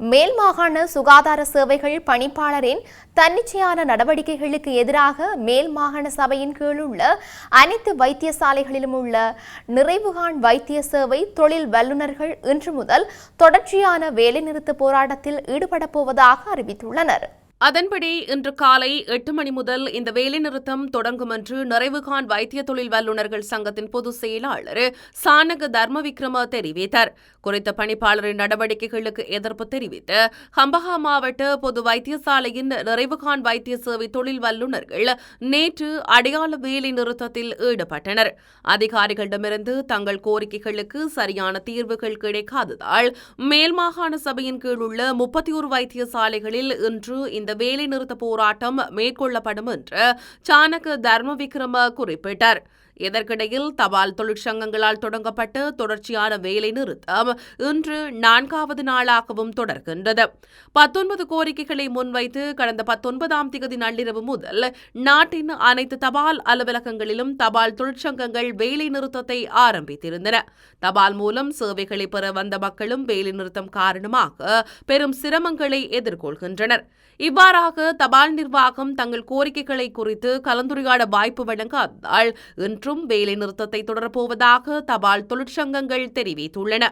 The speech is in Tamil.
மேல் மாகாண சுகாதார சேவைகள் பணிப்பாளரின் தன்னிச்சையான நடவடிக்கைகளுக்கு எதிராக மேல் மாகாண சபையின் கீழ் உள்ள அனைத்து வைத்தியசாலைகளிலும் உள்ள நிறைவுகாண் வைத்திய சேவை தொழில் வல்லுநர்கள் இன்று முதல் தொடர்ச்சியான வேலைநிறுத்த போராட்டத்தில் ஈடுபடப் போவதாக அறிவித்துள்ளனர். அதன்படி இன்று காலை 8 மணி முதல் இந்த வேலைநிறுத்தம் தொடங்கும் என்று நிறைவுகாண் வைத்திய தொழில் வல்லுநர்கள் சங்கத்தின் பொதுச் செயலாளர் சானக தர்மவிக்ரம தெரிவித்தார். குறித்த பணிப்பாளரின் நடவடிக்கைகளுக்கு எதிர்ப்பு தெரிவித்து ஹம்பஹா மாவட்ட பொது வைத்தியசாலையின் நிறைவுகாண் வைத்திய சேவை தொழில் வல்லுநர்கள் நேற்று அடையாள வேலை நிறுத்தத்தில் ஈடுபட்டனர். அதிகாரிகளிடமிருந்து தங்கள் கோரிக்கைகளுக்கு சரியான தீர்வுகள் கிடைக்காததால் மேல் மாகாண சபையின் கீழ் உள்ள 31 வைத்தியசாலைகளில் இன்று இந்த வேலை நிறுத்த போராட்டம் மேற்கொள்ளப்படும் என்று சானக தர்மவிக்ரம குறிப்பிட்டார். இதற்கிடையில் தபால் தொழிற்சங்கங்களால் தொடங்கப்பட்ட தொடர்ச்சியான வேலை நிறுத்தம் இன்று 4வது நாளாகவும் தொடர்கின்றது. 19 கோரிக்கைகளை முன்வைத்து கடந்த 19ஆம் தேதி நள்ளிரவு முதல் நாட்டின் அனைத்து தபால் அலுவலகங்களிலும் தபால் தொழிற்சங்கங்கள் வேலை நிறுத்தத்தை ஆரம்பித்திருந்தன. தபால் மூலம் சேவைகளை பெற வந்த மக்களும் வேலை நிறுத்தம் காரணமாக பெரும் சிரமங்களை எதிர்கொள்கின்றனர். இவ்வாறாக தபால் நிர்வாகம் தங்கள் கோரிக்கைகளை குறித்து கலந்துரையாட வாய்ப்பு வழங்காததால் இன்றும் வேலை நிறுத்தத்தை தொடரப்போவதாக தபால் தொழிற்சங்கங்கள் தெரிவித்துள்ளன.